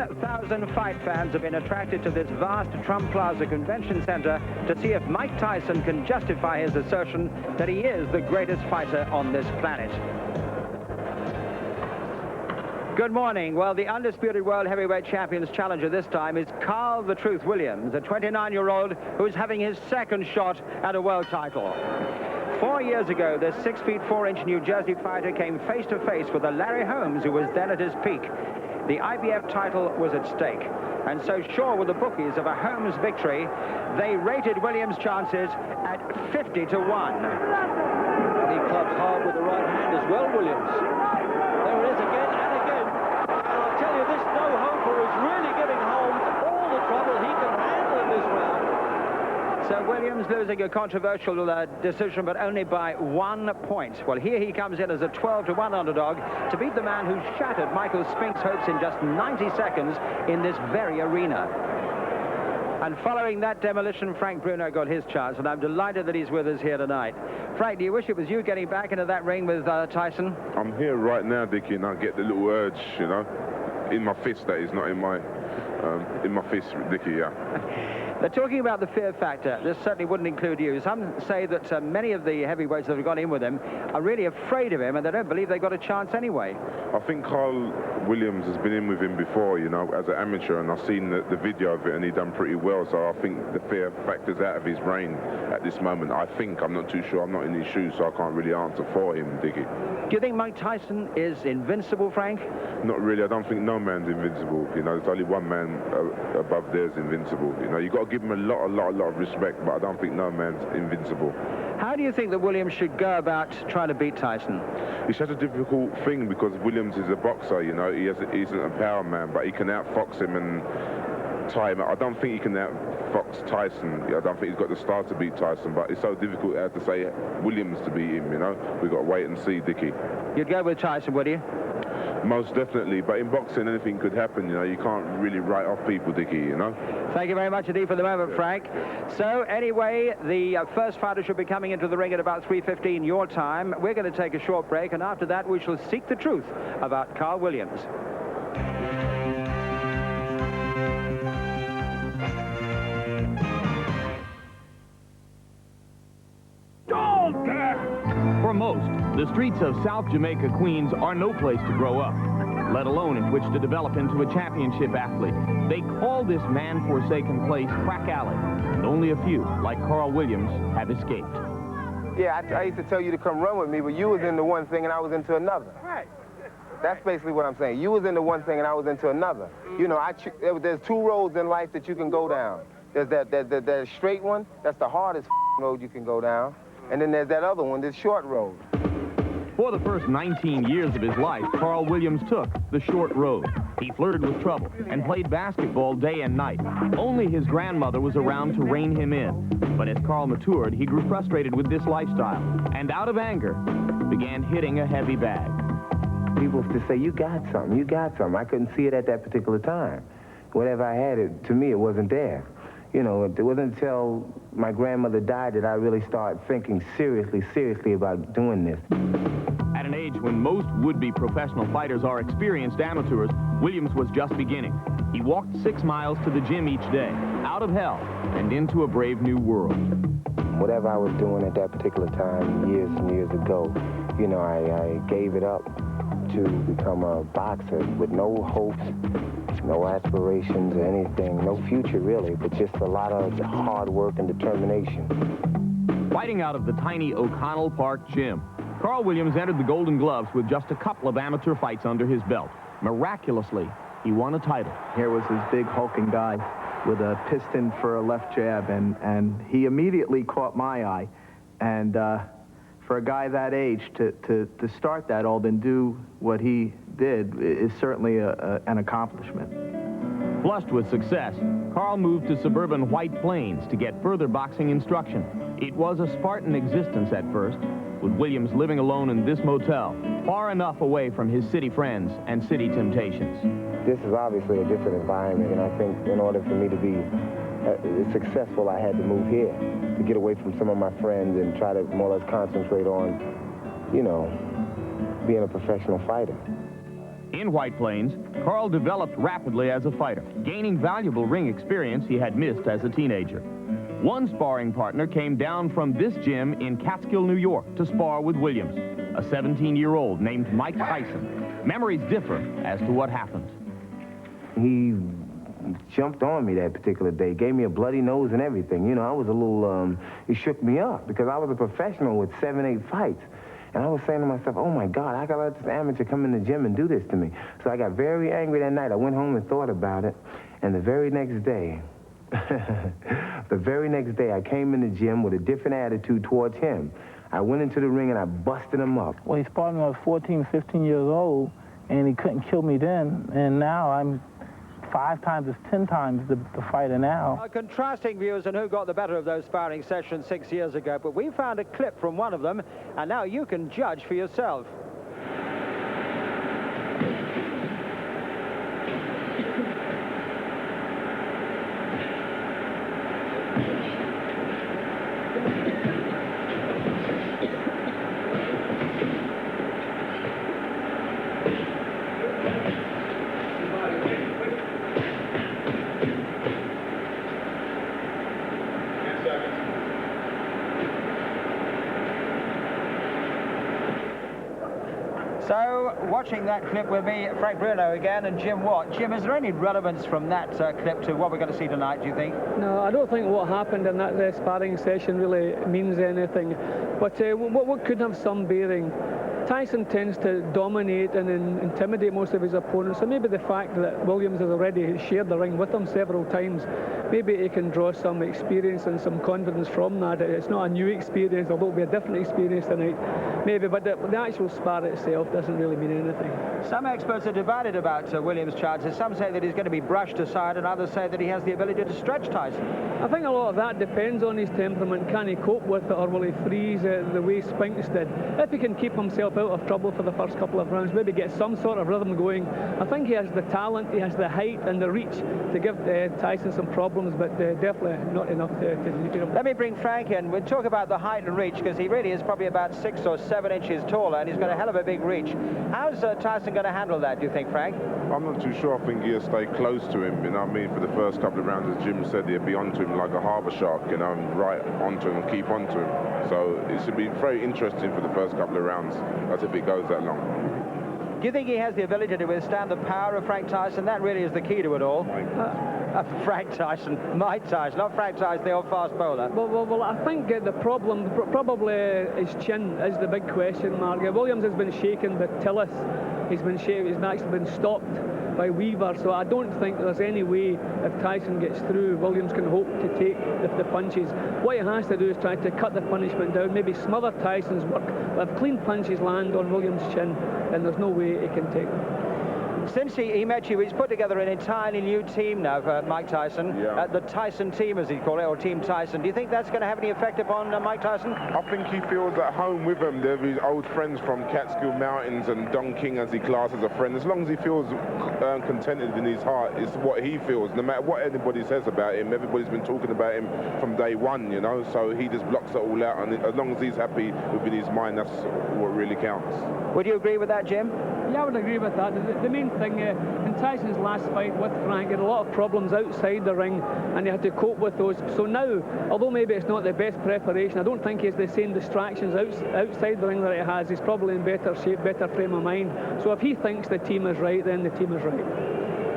10,000 fight fans have been attracted to this vast Trump Plaza Convention Center to see if Mike Tyson can justify his assertion that he is the greatest fighter on this planet. Good morning. Well, the undisputed world heavyweight champion's challenger this time is Carl "The Truth" Williams, a 29-year-old who's having his second shot at a world title. 4 years ago, this 6 feet 4 inch New Jersey fighter came face to face with a Larry Holmes who was then at his peak. The IBF title was at stake, and so sure were the bookies of a Holmes victory, they rated Williams' chances at 50 to 1. And he clubs hard with the right hand as well, Williams. There it is again and again. And I'll tell you, this no-hoper is really giving Holmes all the trouble he can handle in this round. So Williams losing a controversial decision, but only by 1 point. Well, here he comes in as a 12 to 1 underdog to beat the man who shattered Michael Spink's hopes in just 90 seconds in this very arena. And following that demolition, Frank Bruno got his chance, and I'm delighted that he's with us here tonight. Frank, do you wish it was you getting back into that ring with Tyson? I'm here right now, Dickie, and I get the little urge, you know, in my fist, that is, not in my fist, Dickie, yeah. They're talking about the fear factor. This certainly wouldn't include you. Some say that many of the heavyweights that have gone in with him are really afraid of him, and they don't believe they've got a chance anyway. I think Carl Williams has been in with him before, you know, as an amateur, and I've seen the video of it, and he's done pretty well, so I think the fear factor's out of his brain at this moment. I think, I'm not too sure, I'm not in his shoes, so I can't really answer for him, Dickie. Do you think Mike Tyson is invincible, Frank? Not really. I don't think no man's invincible. You know, there's only one man above there's invincible. You know, you've got to give him a lot of respect, but I don't think no man's invincible. How do you think that Williams should go about trying to beat Tyson? It's such a difficult thing because Williams is a boxer, you know. He isn't a power man, but he can outfox him and tie him out. I don't think he can outfox Tyson. I don't think he's got the style to beat Tyson, but it's so difficult to say Williams to beat him, you know. We've got to wait and see, Dickie. You'd go with Tyson, would you? Most definitely, but in boxing anything could happen, you know. You can't really write off people, Dickie, you know. Thank you very much indeed for the moment, Frank. So anyway, the first fighter should be coming into the ring at about 3:15 your time. We're going to take a short break, and after that we shall seek the truth about Carl Williams. For most, the streets of South Jamaica, Queens are no place to grow up, let alone in which to develop into a championship athlete. They call this man-forsaken place Crack Alley, and only a few, like Carl Williams, have escaped. Yeah, I used to tell you to come run with me, but you was into one thing and I was into another. Right. That's basically what I'm saying. You was into one thing and I was into another. You know, there's 2 roads in life that you can go down. There's that straight one, that's the hardest road you can go down. And then there's that other one, this short road. For the first 19 years of his life, Carl Williams took the short road. He flirted with trouble and played basketball day and night. Only his grandmother was around to rein him in. But as Carl matured, he grew frustrated with this lifestyle, and out of anger, began hitting a heavy bag. People used to say, you got something, you got something. I couldn't see it at that particular time. Whatever I had, to me, it wasn't there. You know, it wasn't until my grandmother died that I really started thinking seriously about doing this. At an age when most would-be professional fighters are experienced amateurs, Williams was just beginning. He walked 6 miles to the gym each day, out of hell and into a brave new world. Whatever I was doing at that particular time, years and years ago, you know, I gave it up to become a boxer with no hopes, no aspirations or anything, no future really, but just a lot of hard work and determination. Fighting out of the tiny O'Connell Park gym, Carl Williams entered the Golden Gloves with just a couple of amateur fights under his belt. Miraculously, he won a title. Here was this big hulking guy with a piston for a left jab, and he immediately caught my eye. And for a guy that age to start that old and do what he did is certainly an accomplishment. Flushed with success, Carl moved to suburban White Plains to get further boxing instruction. It was a Spartan existence at first, with Williams living alone in this motel, far enough away from his city friends and city temptations. This is obviously a different environment, and I think in order for me to be successful, I had to move here to get away from some of my friends and try to more or less concentrate on, you know, being a professional fighter. In White Plains, Carl developed rapidly as a fighter, gaining valuable ring experience he had missed as a teenager. One sparring partner came down from this gym in Catskill, New York, to spar with Williams, a 17-year-old named Mike Tyson. Memories differ as to what happened. He jumped on me that particular day, gave me a bloody nose and everything. You know, I was a little, it shook me up because I was a professional with 7, 8 fights. And I was saying to myself, oh my God, I gotta let this amateur come in the gym and do this to me. So I got very angry that night. I went home and thought about it. And the very next day, I came in the gym with a different attitude towards him. I went into the ring and I busted him up. Well, he sparred me when I was 14, 15 years old, and he couldn't kill me then. And now I'm 5 times, 10 times the fighter now. Contrasting views on who got the better of those sparring sessions 6 years ago, but we found a clip from one of them, and now you can judge for yourself. So, watching that clip with me, Frank Bruno again, and Jim Watt. Jim, is there any relevance from that clip to what we're going to see tonight, do you think? No, I don't think what happened in that sparring session really means anything. But what could have some bearing? Tyson tends to dominate and intimidate most of his opponents, so maybe the fact that Williams has already shared the ring with him several times, maybe he can draw some experience and some confidence from that. It's not a new experience, although it'll be a different experience tonight, maybe, but the actual spar itself doesn't really mean anything. Some experts are divided about Williams' chances. Some say that he's going to be brushed aside, and others say that he has the ability to stretch Tyson. I think a lot of that depends on his temperament. Can he cope with it, or will he freeze the way Spinks did? If he can keep himself out of trouble for the first couple of rounds, maybe get some sort of rhythm going. I think he has the talent, he has the height and the reach to give Tyson some problems, but definitely not enough to defeat him. Let me bring Frank in. We'll talk about the height and reach, because he really is probably about 6 or 7 inches taller, and he's got a hell of a big reach. How's Tyson going to handle that, do you think, Frank? I'm not too sure. I think he'll stay close to him, you know what I mean? For the first couple of rounds, as Jim said, he'll be onto him like a harbour shark, you know, and right onto him and keep onto him. So it should be very interesting for the first couple of rounds, as if it goes that long. Do you think he has the ability to withstand the power of Frank Tyson? That really is the key to it all. Frank Tyson, Mike Tyson, not Frank Tyson, the old fast bowler. Well, I think the problem, probably his chin is the big question mark. Williams has been shaken by Tillis. He's actually been stopped by Weaver, so I don't think there's any way if Tyson gets through, Williams can hope to take the punches. What he has to do is try to cut the punishment down, maybe smother Tyson's work, but if clean punches land on Williams' chin, then there's no way he can take them. Since he met you, he's put together an entirely new team now for Mike Tyson. Yeah. The Tyson team, as he called it, or Team Tyson. Do you think that's going to have any effect upon Mike Tyson? I think he feels at home with them. They're his old friends from Catskill Mountains, and Don King, as he classes a friend. As long as he feels contented in his heart, it's what he feels. No matter what anybody says about him, everybody's been talking about him from day one, you know, so he just blocks it all out, and as long as he's happy within his mind, that's what really counts. Would you agree with that, Jim? Yeah, I would agree with that. The main thing in Tyson's last fight with Frank, he had a lot of problems outside the ring, and he had to cope with those. So now, although maybe it's not the best preparation, I don't think he has the same distractions outside the ring that he has. He's probably in better shape, better frame of mind. So if he thinks the team is right, then the team is right.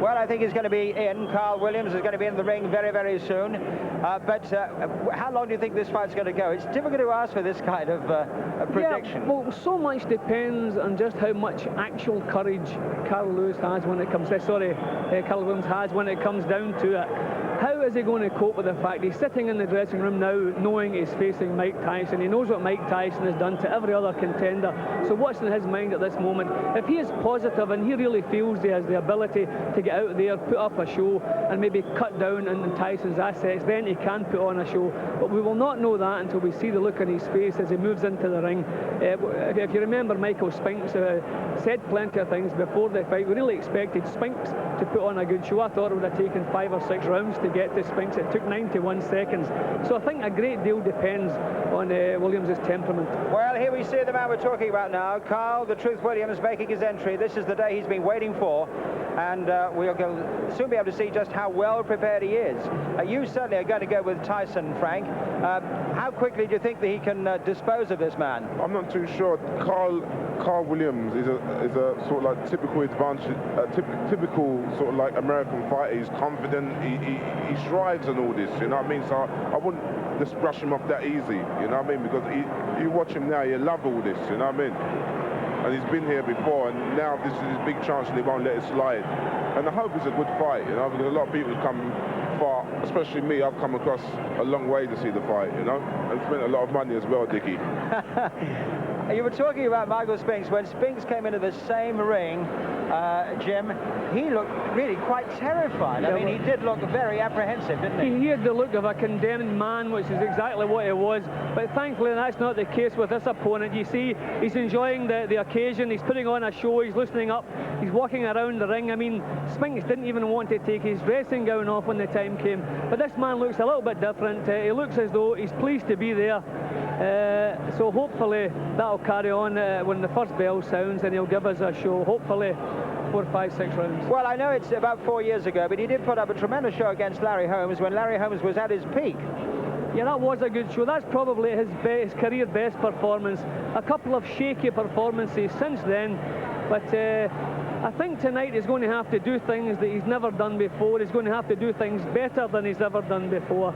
Well, I think he's going to be in. Carl Williams is going to be in the ring very, very soon. But how long do you think this fight's going to go? It's difficult to ask for this kind of prediction. Yeah, well, so much depends on just how much actual courage Carl Williams has when it comes down to it. How is he going to cope with the fact he's sitting in the dressing room now knowing he's facing Mike Tyson? He knows what Mike Tyson has done to every other contender. So what's in his mind at this moment? If he is positive and he really feels he has the ability to get out there, put up a show, and maybe cut down on Tyson's assets, then he can put on a show. But we will not know that until we see the look on his face as he moves into the ring. If you remember, Michael Spinks said plenty of things before the fight. We really expected Spinks to put on a good show. I thought it would have taken 5 or 6 rounds to to get to Spinks. It took 91 seconds. So I think a great deal depends on Williams' temperament. Well, here we see the man we're talking about now, Carl the Truth Williams, making his entry. This is the day he's been waiting for, and we'll soon be able to see just how well prepared he is. You certainly are going to go with Tyson, Frank. How quickly do you think that he can dispose of this man? I'm not too sure. Carl Williams is a sort of like typical typical sort of like American fighter. He's confident. He strives and all this. You know what I mean? So I wouldn't just brush him off that easy. You know what I mean? Because you watch him now, you love all this. You know what I mean? And he's been here before, and now this is his big chance, and he won't let it slide. And I hope it's a good fight. You know, because a lot of people come far, especially me. I've come across a long way to see the fight. You know, and spent a lot of money as well, Dickie. You were talking about Michael Spinks. When Spinks came into the same ring, Jim, he looked really quite terrified. I mean, he did look very apprehensive, didn't he? He had the look of a condemned man, which is exactly what he was. But thankfully, that's not the case with this opponent. You see, he's enjoying the occasion. He's putting on a show. He's loosening up. He's walking around the ring. I mean, Spinks didn't even want to take his dressing gown off when the time came. But this man looks a little bit different. He looks as though he's pleased to be there. So hopefully that'll carry on when the first bell sounds, and he'll give us a show, hopefully 4, 5, 6 rounds. Well, I know it's about 4 years ago, but he did put up a tremendous show against Larry Holmes when Larry Holmes was at his peak. Yeah, that was a good show. That's probably his career best performance. A couple of shaky performances since then, but I think tonight he's going to have to do things that he's never done before. He's going to have to do things better than he's ever done before.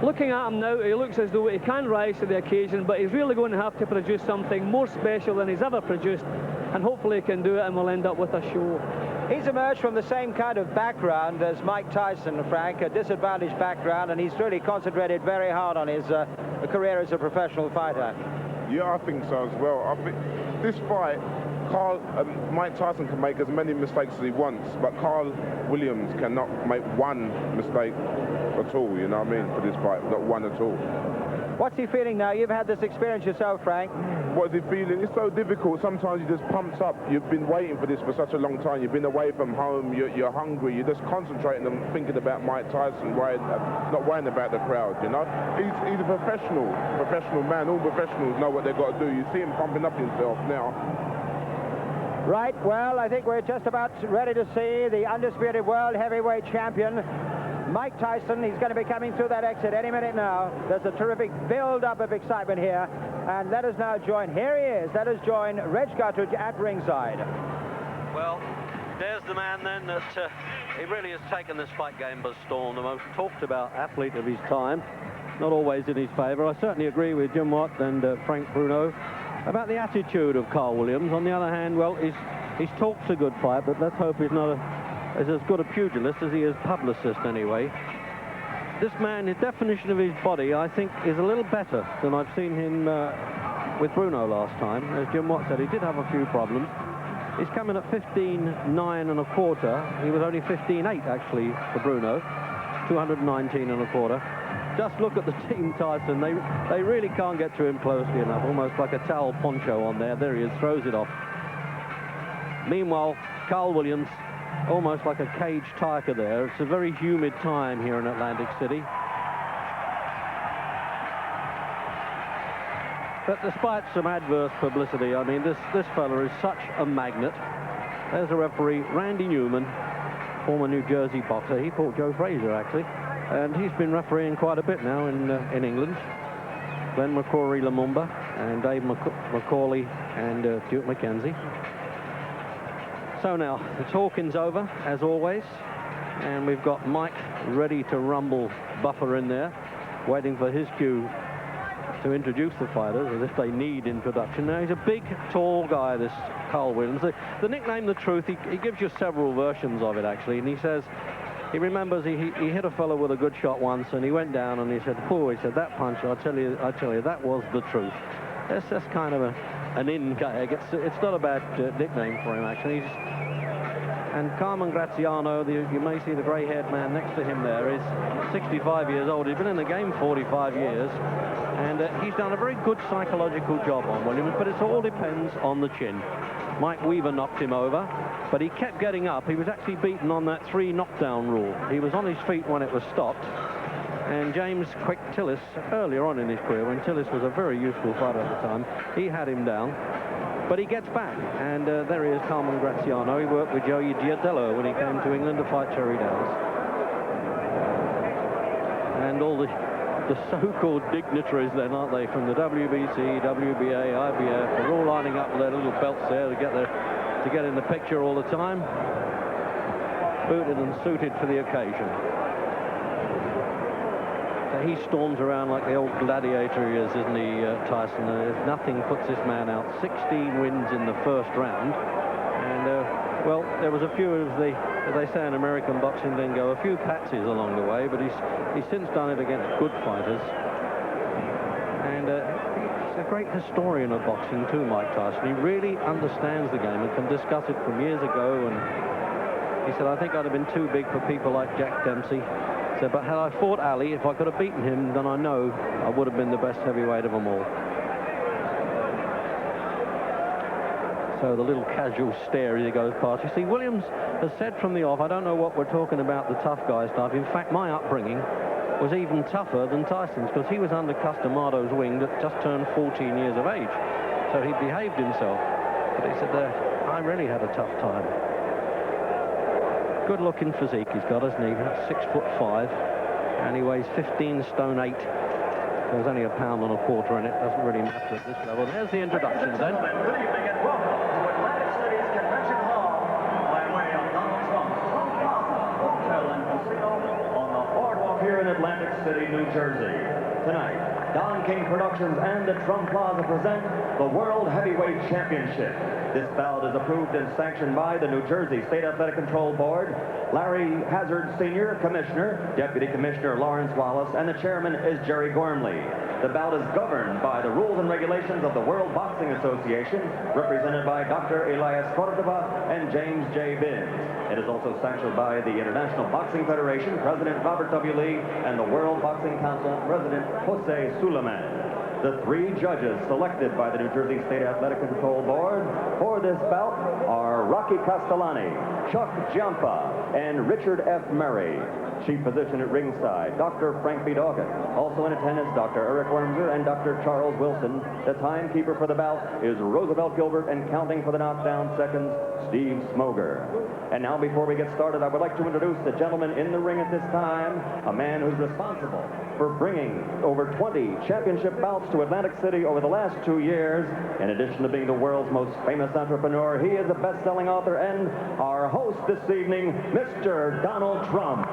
Looking at him now, he looks as though he can rise to the occasion, but he's really going to have to produce something more special than he's ever produced, and hopefully he can do it, and we'll end up with a show. He's emerged from the same kind of background as Mike Tyson, Frank, a disadvantaged background, and he's really concentrated very hard on his career as a professional fighter. Yeah, I think so as well. I think this fight, Mike Tyson can make as many mistakes as he wants, but Carl Williams cannot make one mistake at all, you know what I mean, for this fight, not one at all. What's he feeling now? You've had this experience yourself, Frank. What is he feeling? It's so difficult. Sometimes you just pumped up. You've been waiting for this for such a long time. You've been away from home. You're hungry. You're just concentrating and thinking about Mike Tyson, not worrying about the crowd, you know? He's a professional man. All professionals know what they've got to do. You see him pumping up himself now. Right, well, I think we're just about ready to see the undisputed world heavyweight champion, Mike Tyson. He's going to be coming through that exit any minute now. There's a terrific build-up of excitement here. And let us now join, here he is, let us join Reg Guttridge at ringside. Well, there's the man then that he really has taken this fight game by storm, the most talked about athlete of his time. Not always in his favour. I certainly agree with Jim Watt and Frank Bruno about the attitude of Carl Williams. On the other hand, well, he's talked a good fight, but let's hope he's not as good a pugilist as he is publicist anyway. This man, his definition of his body, I think, is a little better than I've seen him with Bruno last time. As Jim Watt said, he did have a few problems. He's coming at 15.9 1/4. He was only 15.8 actually for Bruno, 219 1/4. Just look at the team, Tyson. They really can't get to him closely enough, almost like a towel poncho on there. There he is, throws it off. Meanwhile, Carl Williams, almost like a caged tiger there. It's a very humid time here in Atlantic City. But despite some adverse publicity, I mean, this fella is such a magnet. There's a referee, Randy Newman, former New Jersey boxer. He fought Joe Frazier, actually. And he's been refereeing quite a bit now in England. Glenn McCrory Lumumba and Dave McCauley and Duke McKenzie. So now, the talking's over, as always. And we've got Mike ready to rumble Buffer in there, waiting for his cue to introduce the fighters, as if they need introduction. Now, he's a big, tall guy, this Carl Williams. The nickname, The Truth, he gives you several versions of it, actually. And he says, he remembers he hit a fellow with a good shot once, and he went down, and he said, "Oh," he said, "that punch, I tell you, that was the truth." That's kind of an in-gag. It's not a bad nickname for him, actually. And Carmen Graziano, you may see the grey-haired man next to him there, is 65 years old. He's been in the game 45 years. And And he's done a very good psychological job on Williams, but it all depends on the chin. Mike Weaver knocked him over, but he kept getting up. He was actually beaten on that 3 knockdown rule. He was on his feet when it was stopped. And James Quick Tillis, earlier on in his career, when Tillis was a very useful fighter at the time, he had him down. But he gets back, and there he is, Carmen Graziano. He worked with Joey Giardello when he came to England to fight Cherry Downs. And all the so-called dignitaries then, aren't they, from the WBC, WBA, IBF, they're all lining up with their little belts there to get in the picture all the time. Booted and suited for the occasion. So he storms around like the old gladiator he is, isn't he, Tyson? Nothing puts this man out. 16 wins in the first round. And, well, there was a few of the, as they say in American boxing lingo, a few patsies along the way, but he's since done it against good fighters. And he's a great historian of boxing too, Mike Tyson. He really understands the game and can discuss it from years ago. And he said, I think I'd have been too big for people like Jack Dempsey. He said, but had I fought Ali, if I could have beaten him, then I know I would have been the best heavyweight of them all. So the little casual stare as he goes past. You see, Williams has said from the off, I don't know what we're talking about, the tough guy stuff. In fact, my upbringing was even tougher than Tyson's, because he was under Custamado's wing that just turned 14 years of age. So he behaved himself. But he said, I really had a tough time. Good-looking physique he's got, hasn't he? 6'5", and he weighs 15 stone 8. There's only a pound and a quarter in it. Doesn't really matter at this level. There's the introductions then. Good evening and welcome to Atlantic City's Convention Hall by way of Donald Trump's Trump Plaza Hotel and Casino on the boardwalk here in Atlantic City, New Jersey. Tonight, Don King Productions and the Trump Plaza present the World Heavyweight Championship. This bout is approved and sanctioned by the New Jersey State Athletic Control Board, Larry Hazard Sr., Commissioner, Deputy Commissioner Lawrence Wallace, and the Chairman is Jerry Gormley. The bout is governed by the rules and regulations of the World Boxing Association, represented by Dr. Elias Cordova and James J. Binns. It is also sanctioned by the International Boxing Federation, President Robert W. Lee, and the World Boxing Council, President Jose Suleiman. The 3 judges selected by the New Jersey State Athletic Control Board for this bout are Rocky Castellani, Chuck Giampa, and Richard F. Murray. Chief physician at ringside, Dr. Frank B. Doggett. Also in attendance, Dr. Eric Wormser and Dr. Charles Wilson. The timekeeper for the bout is Roosevelt Gilbert, and counting for the knockdown seconds, Steve Smoger. And now, before we get started, I would like to introduce the gentleman in the ring at this time, a man who's responsible for bringing over 20 championship bouts to Atlantic City over the last 2 years. In addition to being the world's most famous entrepreneur, he is a best-selling author and our host this evening, Mr. Donald Trump.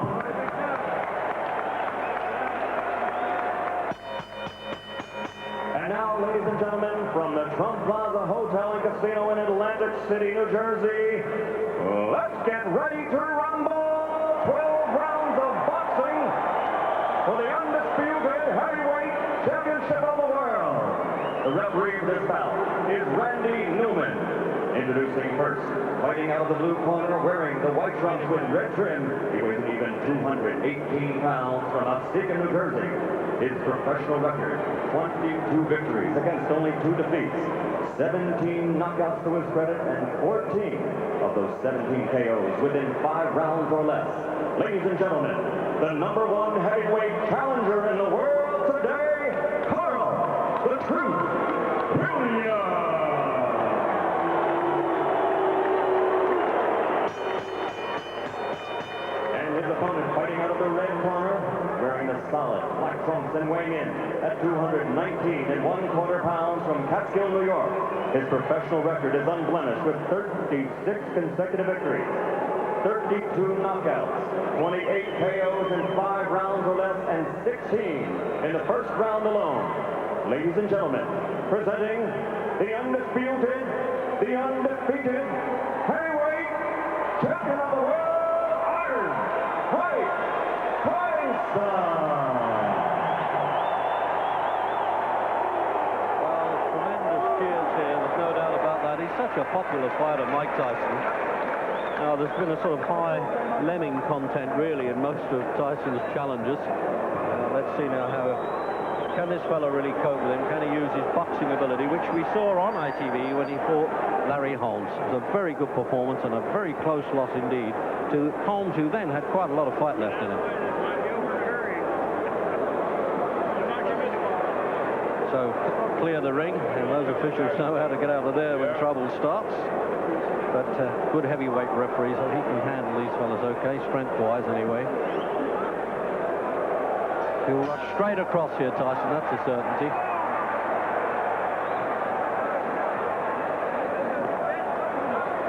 And now, ladies and gentlemen, from the Trump Plaza Hotel and Casino in Atlantic City, New Jersey, let's get ready to rumble. 12 rounds of boxing for the undisputed heavyweight championship of the world. The referee of this bout is Randy Newman. Introducing first, fighting out of the blue corner, wearing the white trunks with red trim, he weighs an even 218 pounds from Muskegon, New Jersey. His professional record, 22 victories against only 2 defeats, 17 knockouts to his credit, and 14 of those 17 KOs within 5 rounds or less. Ladies and gentlemen, the #1 heavyweight challenger in the world today, Carl the Truth Williams. His opponent fighting out of the red corner, wearing the solid black trunks and weighing in at 219 1/4 pounds from Catskill, New York. His professional record is unblemished with 36 consecutive victories, 32 knockouts, 28 KOs in 5 rounds or less, and 16 in the first round alone. Ladies and gentlemen, presenting the undisputed, the undefeated heavyweight champion of the world, Well, tremendous cheers here, there's no doubt about that. He's such a popular fighter, Mike Tyson. Now, there's been a sort of high lemming content, really, in most of Tyson's challenges. Let's see now how Can this fella really cope with him? Can he use his boxing ability, which we saw on ITV when he fought Larry Holmes? It was a very good performance and a very close loss indeed to Holmes, who then had quite a lot of fight left in him. So clear the ring, and those officials know how to get out of there when trouble starts. But good heavyweight referees, so he can handle these fellas okay, strength-wise anyway. He'll rush straight across here, Tyson, that's a certainty.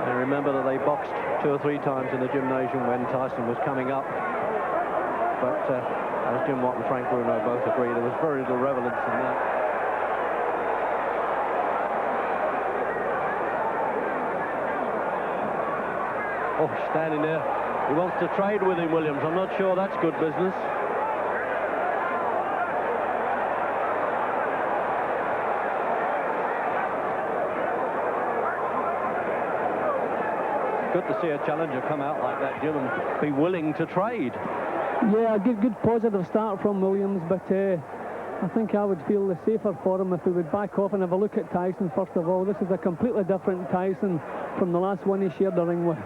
And remember that they boxed 2 or 3 times in the gymnasium when Tyson was coming up. But as Jim Watt and Frank Bruno both agree, there was very little relevance in that. Oh, standing there. He wants to trade with him, Williams. I'm not sure that's good business. Good to see a challenger come out like that, Jim, and be willing to trade. Yeah, a good positive start from Williams, but I think I would feel the safer for him if he would back off and have a look at Tyson first of all. This is a completely different Tyson from the last one he shared the ring with.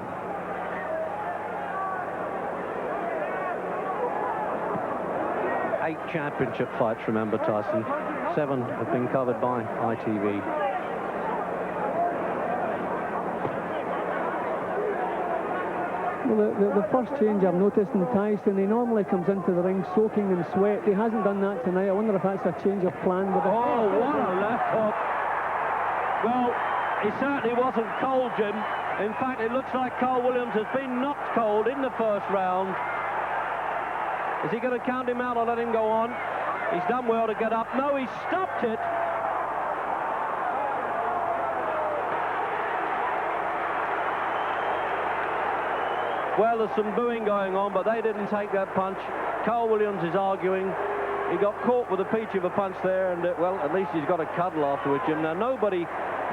Eight championship fights, remember, Tyson. 7 have been covered by ITV. Well, the first change I've noticed in Tyson, he normally comes into the ring soaking in sweat. He hasn't done that tonight. I wonder if that's a change of plan with it. Oh, what a left hook. Well, he certainly wasn't cold, Jim. In fact, it looks like Carl Williams has been knocked cold in the first round. Is he going to count him out or let him go on? He's done well to get up. No, he stopped it. Well, there's some booing going on, but they didn't take that punch. Carl Williams is arguing. He got caught with a peach of a punch there, and, well, at least he's got a cuddle afterwards, Jim. Now, nobody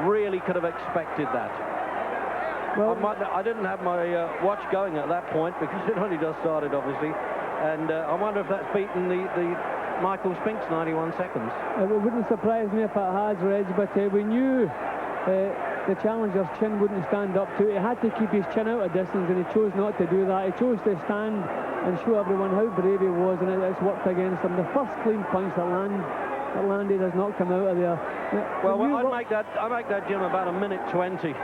really could have expected that. Well, I didn't have my watch going at that point because it only just started, obviously. And I wonder if that's beaten the Michael Spink's 91 seconds. It wouldn't surprise me if it has, Reg, but we knew the challenger's chin wouldn't stand up to it. He had to keep his chin out of distance, and he chose not to do that. He chose to stand and show everyone how brave he was, and it's worked against him. The first clean punch that landed has not come out of there. Well, I'd make that, Jim, about 1:20.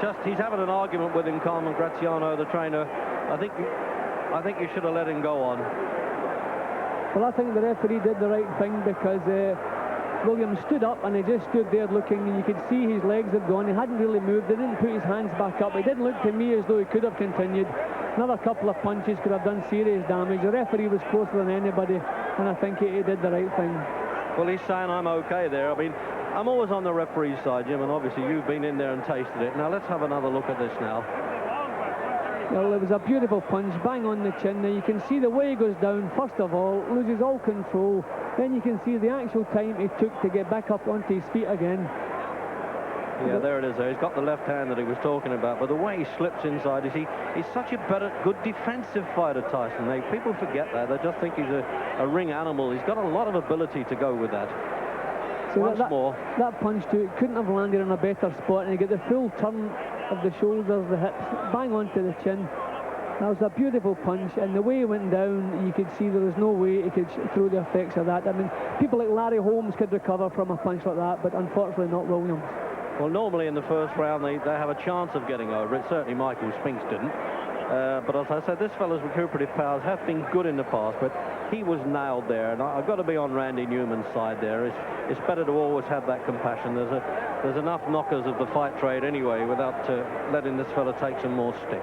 Just, he's having an argument with him, Carmen Graziano, the trainer. I think you should have let him go on. Well, I think the referee did the right thing because Williams stood up and he just stood there looking, and you could see his legs had gone. He hadn't really moved. He didn't put his hands back up. It didn't look to me as though he could have continued. Another couple of punches could have done serious damage. The referee was closer than anybody, and I think he did the right thing. Well, he's saying I'm okay there. I mean, I'm always on the referee's side, Jim, and obviously you've been in there and tasted it. Now, let's have another look at this now. Well, it was a beautiful punch, bang on the chin. Now you can see the way he goes down, first of all, loses all control. Then you can see the actual time he took to get back up onto his feet again. Yeah, there it is there. He's got the left hand that he was talking about, but the way he slips inside is he's such a good defensive fighter, Tyson. People forget that. They just think he's a ring animal. He's got a lot of ability to go with that. So Once more. That punch too, it couldn't have landed in a better spot, and you get the full turn of the shoulders, the hips, bang onto the chin. That was a beautiful punch, and the way he went down, you could see there was no way he could throw the effects of that. I mean, people like Larry Holmes could recover from a punch like that, but unfortunately not Williams. Well, normally in the first round they have a chance of getting over it. Certainly Michael Spinks didn't. But as I said, this fellow's recuperative powers have been good in the past, but he was nailed there, and I've got to be on Randy Newman's side there. It's better to always have that compassion. There's enough knockers of the fight trade anyway without letting this fellow take some more stick.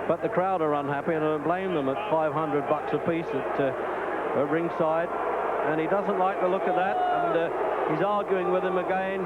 But the crowd are unhappy, and I don't blame them at $500 a piece at ringside, and he doesn't like the look of that, and he's arguing with him again.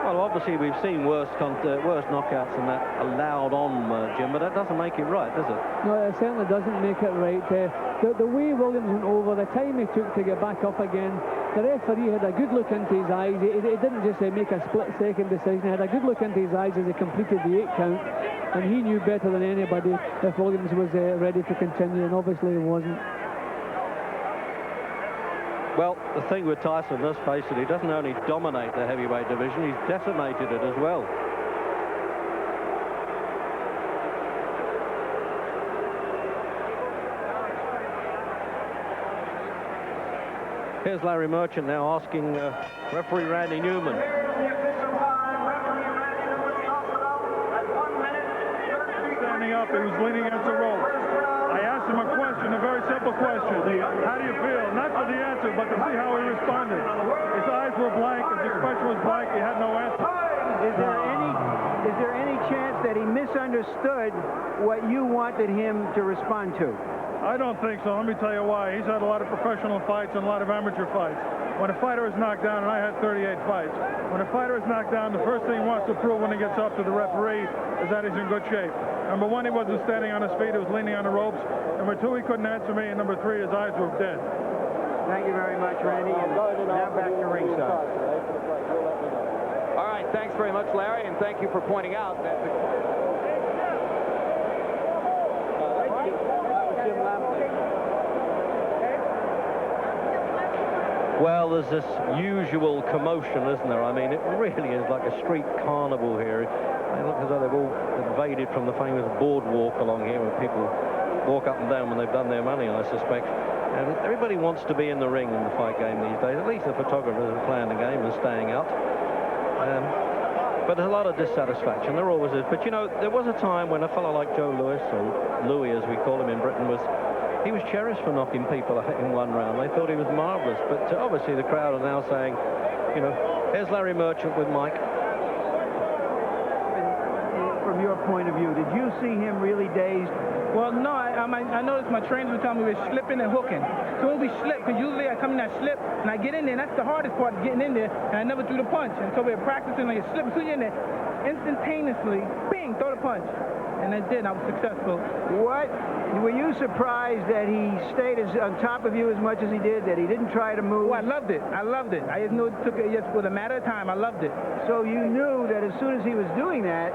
Well, obviously we've seen worse knockouts than that allowed on, Jim, but that doesn't make it right, does it? No, it certainly doesn't make it right. The way Williams went over, the time he took to get back up again, The referee had a good look into his eyes. He didn't just make a split-second decision. He had a good look into his eyes as he completed the 8 count, and he knew better than anybody if Williams was ready to continue, and obviously he wasn't. Well, the thing with Tyson, let's face it, he doesn't only dominate the heavyweight division, he's decimated it as well. Here's Larry Merchant now asking referee Randy Newman. Standing up, he was leaning against the rope. I asked him a question, a very simple question. How do you feel? Not for the answer, but to see how he responded. His eyes were blank, his expression was blank, he had no answer. Is there any chance that he misunderstood what you wanted him to respond to? I don't think so. Let me tell you why. He's had a lot of professional fights and a lot of amateur fights. When a fighter is knocked down, and I had 38 fights, when a fighter is knocked down, the first thing he wants to prove when he gets up to the referee is that he's in good shape. Number 1, he wasn't standing on his feet, he was leaning on the ropes. Number 2, he couldn't answer me. And number 3, his eyes were dead. Thank you very much, Randy. And now back to ringside. All right, thanks very much, Larry, and thank you for pointing out that Well, there's this usual commotion, isn't there? I mean, it really is like a street carnival here. They look as though they've all invaded from the famous boardwalk along here where people walk up and down when they've done their money, I suspect. And everybody wants to be in the ring in the fight game these days. At least the photographers are playing the game and staying out. But there's a lot of dissatisfaction. There always is. But, you know, there was a time when a fellow like Joe Louis, or Louis as we call him in Britain, he was cherished for knocking people out in 1 round. They thought he was marvellous. But obviously the crowd are now saying, you know, here's Larry Merchant with Mike. From your point of view, did you see him really dazed? Well, no, I noticed my trainers would tell me we were slipping and hooking. So when we slip, because usually I come in, I slip, and I get in there, and that's the hardest part, getting in there, and I never threw the punch. And so we were practicing, like, slip, so you're in there, instantaneously, bing, throw the punch. And I did, and I was successful. What? Were you surprised that he stayed on top of you as much as he did, that he didn't try to move? Oh, I loved it. I loved it. I just knew it took it just with a matter of time. I loved it. So you knew that as soon as he was doing that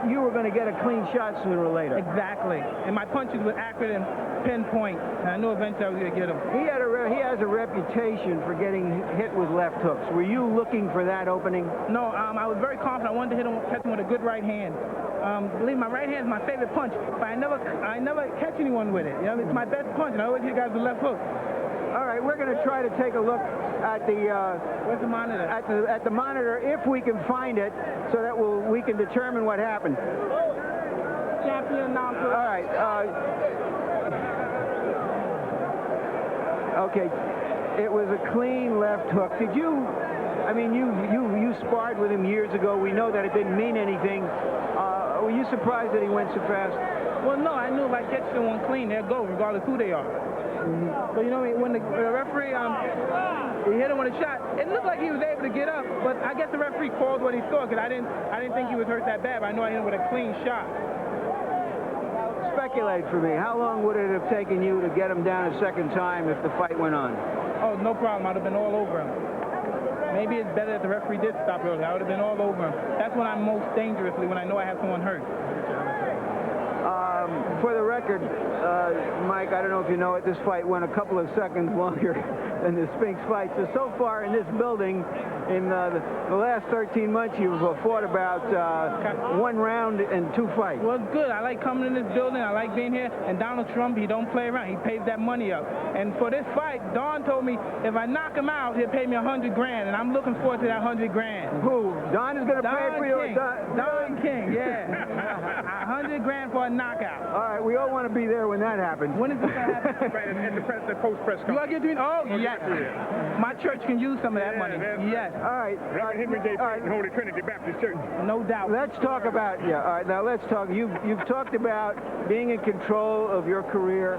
you were going to get a clean shot sooner or later. Exactly. And my punches were accurate and pinpoint. And I knew eventually I was going to get him. He has a reputation for getting hit with left hooks. Were you looking for that opening? No, I was very confident. I wanted to catch him with a good right hand. Believe me, my right hand is my favorite punch, but I never catch anyone with it. You know, it's my best punch, and I always hit guys with left hook. All right, we're going to try to take a look at the where's the monitor? At the monitor, if we can find it, so that we can determine what happened. Champion announcer. All right. Okay, it was a clean left hook. Did you? I mean, you sparred with him years ago. We know that it didn't mean anything. Were you surprised that he went so fast? Well, no, I knew if I catch someone clean, they'll go, regardless who they are. So, you know, when the referee he hit him with a shot, it looked like he was able to get up, but I guess the referee called what he saw, because I didn't think he was hurt that bad, but I know I hit him with a clean shot. Speculate for me. How long would it have taken you to get him down a second time if the fight went on? Oh, no problem. I'd have been all over him. Maybe it's better if the referee did stop early. I would have been all over him. That's when I'm most dangerously, when I know I have someone hurt. For the record, Mike, I don't know if you know it, this fight went a couple of seconds longer than the Spinks fight. So far in this building, in the last 13 months, you've fought about 1 round and 2 fights. Well, good. I like coming in this building. I like being here. And Donald Trump, he don't play around. He pays that money up. And for this fight, Don told me if I knock him out, he'll pay me $100 grand. And I'm looking forward to that $100 grand. Who? Don is going to pay for you? Don King, yeah. $100 grand for a knockout. All right, we all want to be there when that happens. When is this going to happen? In the post-press conference. You are getting oh, yes. My church can use some of that money. Yes. All right. Reverend Henry J. Payton, Holy Trinity Baptist Church. No doubt. Let's talk about, all right, now let's talk. You've talked about being in control of your career.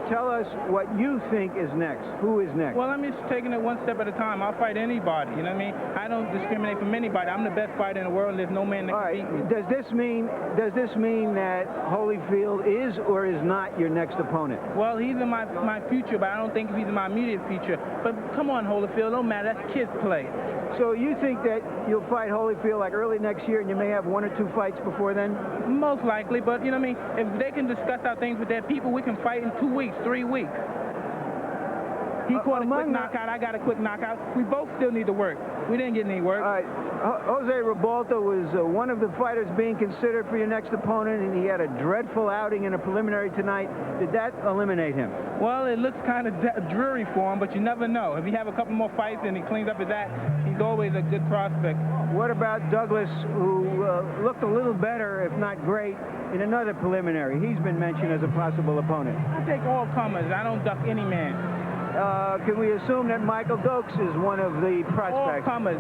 Tell us what you think is next. Who is next? Well, I'm just taking it one step at a time. I'll fight anybody, you know what I mean? I don't discriminate from anybody. I'm the best fighter in the world, and there's no man that can beat me. Does this mean that Holyfield is or is not your next opponent? Well, he's in my future, but I don't think he's in my immediate future. But come on, Holyfield, don't matter. That's kids play. So you think that you'll fight Holyfield like early next year, and you may have 1 or 2 fights before then? Most likely, but you know what I mean? If they can discuss our things with their people, we can fight in 2 weeks, 3 weeks. He caught a quick knockout, I got a quick knockout. We both still need to work. We didn't get any work. All right. Jose Ribalta was one of the fighters being considered for your next opponent, and he had a dreadful outing in a preliminary tonight. Did that eliminate him? Well, it looks kind of dreary for him, but you never know. If he have a couple more fights and he cleans up his act, he's always a good prospect. What about Douglas, who looked a little better, if not great, in another preliminary? He's been mentioned as a possible opponent. I take all comers. I don't duck any man. Can we assume that Michael Dokes is one of the prospects? All comers.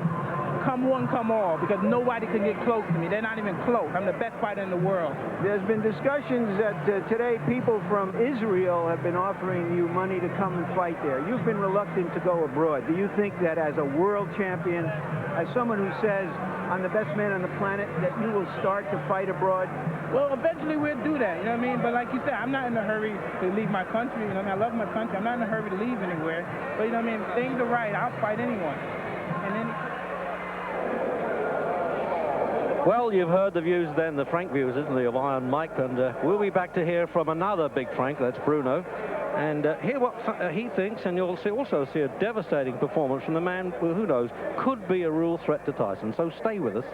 Come one, come all, because nobody can get close to me. They're not even close. I'm the best fighter in the world. There's been discussions that today people from Israel have been offering you money to come and fight there. You've been reluctant to go abroad. Do you think that as a world champion, as someone who says, I'm the best man on the planet, that you will start to fight abroad? Well, eventually we'll do that, you know what I mean? But like you said, I'm not in a hurry to leave my country, you know what I mean? I love my country. I'm not in a hurry to leave anywhere. But you know what I mean? If things are right, I'll fight anyone. And then... Well, you've heard the views then, the frank views, isn't it, of Iron Mike, and we'll be back to hear from another big Frank, that's Bruno, and hear what he thinks, and you'll also see a devastating performance from the man who knows, could be a real threat to Tyson. So stay with us.